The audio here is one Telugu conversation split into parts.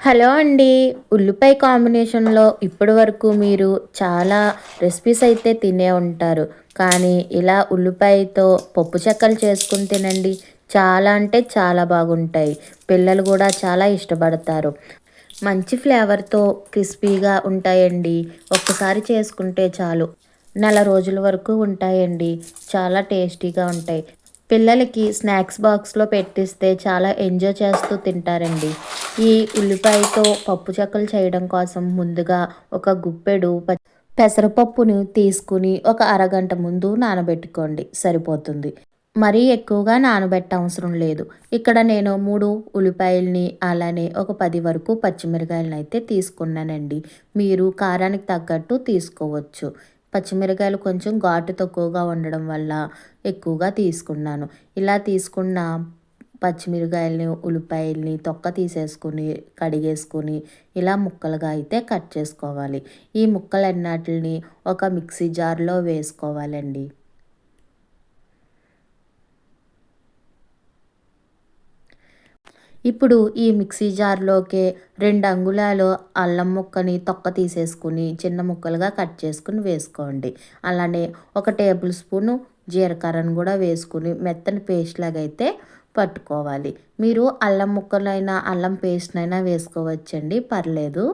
హలో అండి. ఉల్లిపాయ కాంబినేషన్‌లో ఇప్పటి వరకు మీరు చాలా రెసిపీస్ అయితే తినే ఉంటారు. కానీ ఇలా ఉల్లిపాయతో పప్పు చెక్కలు చేసుకొని తినండి. చాలా అంటే చాలా బాగుంటాయి. పిల్లలు కూడా చాలా ఇష్టపడతారు. మంచి ఫ్లేవర్‌తో క్రిస్పీగా ఉంటాయండి. ఒక్కసారి చేసుకుంటే చాలు. నెల రోజుల వరకు ఉంటాయండి. చాలా టేస్టీగా ఉంటాయి. పిల్లలకి స్నాక్స్ బాక్స్‌లో పెట్టిస్తే చాలా ఎంజాయ్ చేస్తూ తింటారండి. ఈ ఉల్లిపాయతో పప్పు చెక్కలు చేయడం కోసం ముందుగా ఒక గుప్పెడు పెసరపప్పును తీసుకుని ఒక అరగంట ముందు నానబెట్టుకోండి సరిపోతుంది. మరీ ఎక్కువగా నానబెట్టవసరం లేదు. ఇక్కడ నేను 3 ఉల్లిపాయలని అలానే ఒక 10 వరకు పచ్చిమిరకాయలనైతే తీసుకున్నానండి. మీరు కారానికి తగ్గట్టు తీసుకోవచ్చు. పచ్చిమిరకాయలు కొంచెం ఘాటు తక్కువగా ఉండడం వల్ల ఎక్కువగా తీసుకున్నాను. ఇలా తీసుకున్న పచ్చిమిరకాయలని, ఉల్లిపాయలని తొక్క తీసేసుకొని, కడిగేసుకొని ఇలా ముక్కలుగా అయితే కట్ చేసుకోవాలి. ఈ ముక్కలన్నిటిని ఒక మిక్సీ జార్‌లో వేసుకోవాలండి. ఇప్పుడు ఈ మిక్సీ జార్‌లోకే 2 అంగుళాలు అల్లం ముక్కని తొక్క తీసేసుకొని, చిన్న ముక్కలుగా కట్ చేసుకొని వేసుకోండి. అలానే ఒక టేబుల్ స్పూను జీలకర్రను గూడా వేసుకొని మెత్తని పేస్ట్ లాగైతే పట్టుకోవాలి. మీరు అల్లం ముక్కలైనా, అల్లం పేస్ట్‌నైనా వేసుకోవచ్చండి పర్లేదు.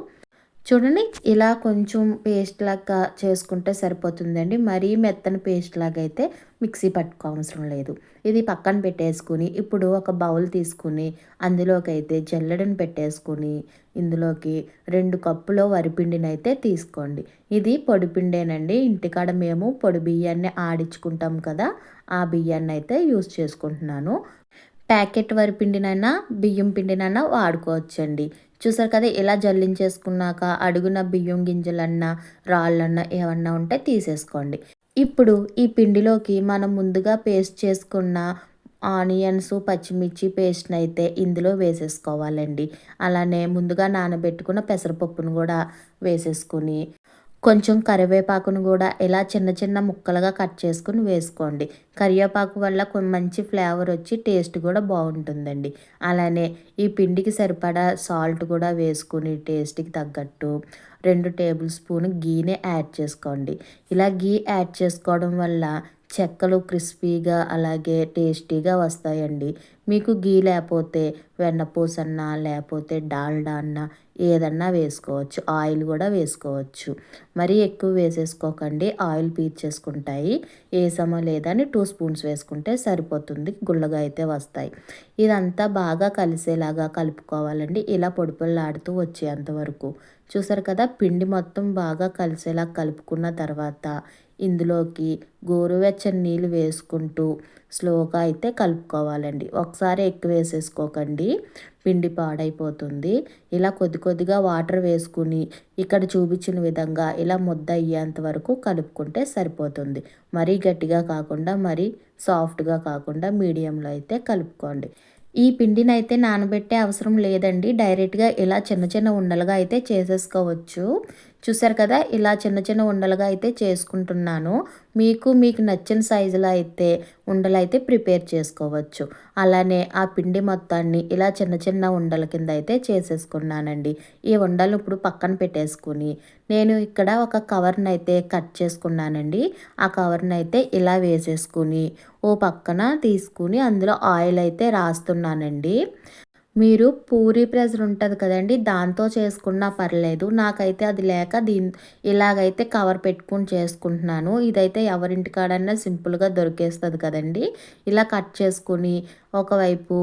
చూడండి ఇలా కొంచెం పేస్ట్ లాగా చేసుకుంటే సరిపోతుందండి. మరీ మెత్తని పేస్ట్ లాగా అయితే మిక్సీ పట్టుకోవసరం లేదు. ఇది పక్కన పెట్టేసుకొని ఇప్పుడు ఒక బౌల్ తీసుకొని అందులోకైతే జల్లెడను పెట్టేసుకొని ఇందులోకి 2 కప్పుల వరిపిండినైతే తీసుకోండి. ఇది పొడి పిండేనండి. ఇంటికాడ మేము పొడి బియ్యాన్ని ఆడించుకుంటాం కదా! ఆ బియ్యాన్నయితే యూజ్ చేసుకుంటున్నాను. ప్యాకెట్ వరిపిండినైనా, బియ్యం పిండినైనా వాడుకోవచ్చండి. చూసారు కదా! ఇలా జల్లించేసుకున్నాక అడుగున బియ్యం గింజలన్నా, రాళ్ళన్నా ఏమన్నా ఉంటే తీసేసుకోండి. ఇప్పుడు ఈ పిండిలోకి మనం ముందుగా పేస్ట్ చేసుకున్న ఆనియన్స్, పచ్చిమిర్చి పేస్ట్‌నైతే ఇందులో వేసేసుకోవాలండి. అలానే ముందుగా నానబెట్టుకున్న పెసరపప్పును గూడా వేసేసుకొని కొంచెం కరివేపాకును గూడా ఇలా చిన్న చిన్న ముక్కలుగా కట్ చేసుకొని వేసుకోండి. కరివేపాకు వల్ల మంచి ఫ్లేవర్ వచ్చి టేస్ట్ కూడా బావుంటుందండి. అలానే ఈ పిండికి సరిపడా సాల్ట్ కూడా వేసుకొని టేస్ట్‌కి తగ్గట్టు 2 టేబుల్ స్పూన్ గీని యాడ్ చేసుకోండి. ఇలా గీ యాడ్ చేసుకోవడం వల్ల చెక్కలు క్రిస్పీగా అలాగే టేస్టీగా వస్తాయండి. మీకు గీ లేపోతే వెన్నపూసన్నా లేపోతే డాల్డా అన్నా ఏదన్నా వేసుకోవచ్చు. ఆయిల్ గూడా వేసుకోవచ్చు. మరీ ఎక్కువ వేసేసుకోకండి. ఆయిల్ పీల్చేసుకుంటాయి. ఏసామో లేదా అని 2 స్పూన్స్ వేసుకుంటే సరిపోతుంది. గుల్లగా అయితే వస్తాయి. ఇదంతా బాగా కలిసేలాగా కలుపుకోవాలండి. ఇలా పొడి పొడిలాడుతూ వచ్చేంత వరకు. చూసారు కదా! పిండి మొత్తం బాగా కలిసేలా కలుపుకున్న తర్వాత ఇందులోకి గోరువెచ్చని నీళ్ళు వేసుకుంటూ స్లోగా అయితే కలుపుకోవాలండి. ఒకసారి ఎక్కువ వేసేసుకోకండి. పిండి పాడైపోతుంది. ఇలా కొద్ది కొద్దిగా వాటర్ వేసుకుని ఇక్కడ చూపించిన విధంగా ఇలా ముద్ద అయ్యేంత వరకు కలుపుకుంటే సరిపోతుంది. మరీ గట్టిగా కాకుండా మరీ సాఫ్ట్‌గా కాకుండా మీడియంలో అయితే కలుపుకోండి. ఈ పిండినైతే నానబెట్టే అవసరం లేదండి. డైరెక్ట్‌గా ఇలా చిన్న చిన్న ఉండలుగా అయితే చేసేసుకోవచ్చు. చూసారు కదా! ఇలా చిన్న చిన్న ఉండలుగా అయితే చేసుకుంటున్నాను. మీకు నచ్చిన సైజులో అయితే ఉండలైతే ప్రిపేర్ చేసుకోవచ్చు. అలానే ఆ పిండి మొత్తాన్ని ఇలా చిన్న చిన్న ఉండల కింద అయితే చేసేసుకున్నానండి. ఈ ఉండలను ఇప్పుడు పక్కన పెట్టేసుకొని నేను ఇక్కడ ఒక కవర్‌నైతే కట్ చేసుకున్నానండి. ఆ కవర్‌నైతే ఇలా వేసేసుకొని ఓ పక్కన తీసుకొని అందులో ఆయిల్ అయితే రాస్తున్నానండి. మీరు పూరీ ప్రెజర్ ఉంటది కదండీ! దాంతో చేసుకున్నా పర్లేదు. నాకైతే అది లేక ఇలాగైతే కవర్ పెట్టుకొని చేసుకుంటున్నాను. ఇదైతే ఎవరింటికాడన్నా సింపుల్‌గా దొరికేస్తది కదండీ! ఇలా కట్ చేసుకొని ఒకవైపు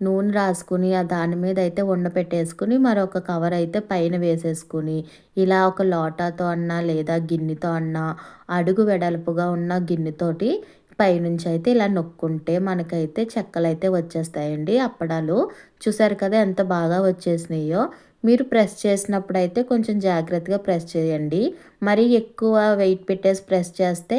నూనె రాసుకొని దాని మీద అయితే పెట్టేసుకొని మరొక కవర్ అయితే పైన వేసేసుకొని ఇలా ఒక లోటాతో అన్నా లేదా గిన్నెతో అన్నా అడుగు వెడల్పుగా ఉన్న గిన్నెతోటి పైనుంచి అయితే ఇలా నొక్కుంటే మనకైతే చెక్కలైతే వచ్చేస్తాయండి అప్పడాలు. చూసారు కదా ఎంత బాగా వచ్చేసినాయో. మీరు ప్రెస్ చేసినప్పుడైతే కొంచెం జాగ్రత్తగా ప్రెస్ చేయండి. మరీ ఎక్కువ వెయిట్ పెట్టేసి ప్రెస్ చేస్తే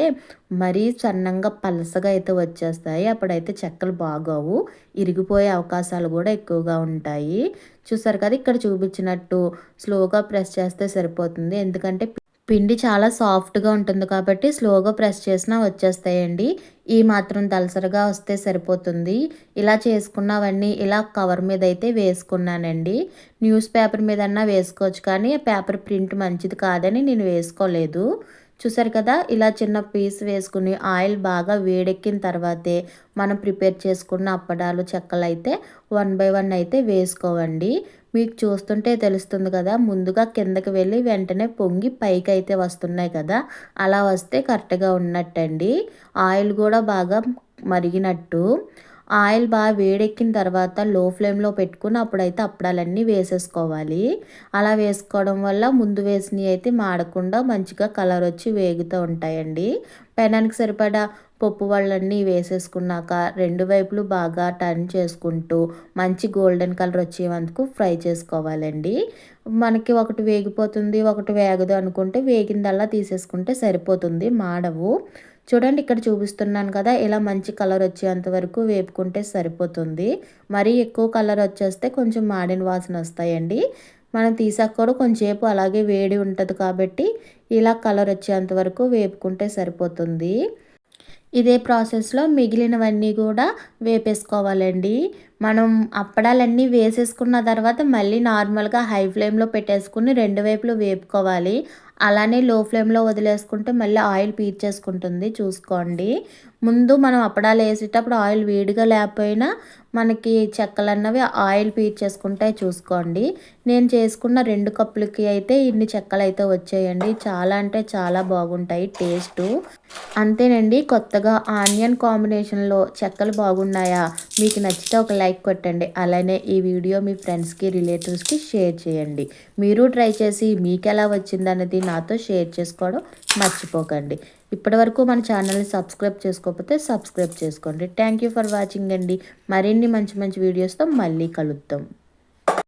మరీ సన్నంగా పలసగా అయితే వచ్చేస్తాయి. అప్పుడైతే చెక్కలు బాగోవు. ఇరిగిపోయే అవకాశాలు కూడా ఎక్కువగా ఉంటాయి. చూసారు కదా ఇక్కడ చూపించినట్టు స్లోగా ప్రెస్ చేస్తే సరిపోతుంది. ఎందుకంటే పిండి చాలా సాఫ్ట్‌గా ఉంటుంది కాబట్టి స్లోగా ప్రెస్ చేసినా వచ్చేస్తాయండి. ఈ మాత్రం దళసరిగా వస్తే సరిపోతుంది. ఇలా చేసుకున్నవన్నీ ఇలా కవర్ మీదయితే వేసుకున్నానండి. న్యూస్ పేపర్ మీదన్నా వేసుకోవచ్చు కానీ పేపర్ ప్రింట్ మంచిది కాదని నేను వేసుకోలేదు. చూసారు కదా! ఇలా చిన్న పీస్ వేసుకుని ఆయిల్ బాగా వేడెక్కిన తర్వాతే మనం ప్రిపేర్ చేసుకున్న అప్పడాలు, చెక్కలైతే వన్ బై వన్ అయితే వేసుకోవండి. మీకు చూస్తుంటే తెలుస్తుంది కదా! ముందుగా కిందకి వెళ్ళి వెంటనే పొంగి పైకైతే వస్తున్నాయి కదా! అలా వస్తే కరెక్ట్‌గా ఉన్నట్టండి. ఆయిల్ కూడా బాగా మరిగినట్టు. ఆయిల్ బాగా వేడెక్కిన తర్వాత లో ఫ్లేమ్‌లో పెట్టుకొని అప్పుడైతే అప్పడాలన్నీ వేసేసుకోవాలి. అలా వేసుకోవడం వల్ల ముందు వేసినయి అయితే మాడకుండా మంచిగా కలర్ వచ్చి వేగుతూ ఉంటాయండి. పెనానికి సరిపడా పప్పు వళ్ళన్నీ వేసేసుకున్నాక రెండు వైపులు బాగా టర్న్ చేసుకుంటూ మంచి గోల్డెన్ కలర్ వచ్చేందుకు ఫ్రై చేసుకోవాలండి. మనకి ఒకటి వేగిపోతుంది, ఒకటి వేగదు అనుకుంటే వేగిందల్లా తీసేసుకుంటే సరిపోతుంది, మాడవు. చూడండి ఇక్కడ చూపిస్తున్నాను కదా! ఇలా మంచి కలర్ వచ్చేంత వరకు వేపుకుంటే సరిపోతుంది. మరీ ఎక్కువ కలర్ వచ్చేస్తే కొంచెం మాడిన వాసన వస్తాయండి. మనం తీసాక కూడా కొంచెంసేపు అలాగే వేడి ఉంటది కాబట్టి ఇలా కలర్ వచ్చేంత వరకు వేపుకుంటే సరిపోతుంది. ఇదే ప్రాసెస్‌లో మిగిలినవన్నీ గూడా వేపేసుకోవాలండి. మనం అప్పడాలన్నీ వేసేసుకున్న తర్వాత మళ్ళీ నార్మల్‌గా హై ఫ్లేమ్‌లో పెట్టేసుకొని రెండు వైపులు వేపుకోవాలి. అలానే లో ఫ్లేమ్‌లో వదిలేసుకుంటే మళ్ళీ ఆయిల్ పీల్చేసుకుంటుంది చూసుకోండి. ముందు మనం అప్పడాలు వేసేటప్పుడు ఆయిల్ వేడిగా లేకపోయినా మనకి చెక్కలన్నవి ఆయిల్ పీల్చేసుకుంటాయి చూసుకోండి. నేను చేసుకున్న 2 కప్పులకి అయితే ఇన్ని చెక్కలైతే వచ్చాయండి. చాలా అంటే చాలా బాగుంటాయి టేస్టు. అంతేనండి. కొత్తగా ఆనియన్ కాంబినేషన్‌లో చెక్కలు బాగున్నాయా? మీకు నచ్చితే ఒక లైక్ కొట్టండి. అలానే ఈ వీడియో మీ ఫ్రెండ్స్‌కి, రిలేటివ్స్‌కి షేర్ చేయండి. మీరు ట్రై చేసి మీకెలా వచ్చిందన్నది నాతో షేర్ చేసుకోవడం మర్చిపోకండి. ఇప్పటివరకు మన ఛానల్‌ని సబ్స్క్రైబ్ చేసుకోకపోతే సబ్స్క్రైబ్ చేసుకోండి. థ్యాంక్ యూ ఫర్ వాచింగ్ అండి. మరిన్ని మంచి మంచి వీడియోస్‌తో మళ్ళీ కలుద్దాం.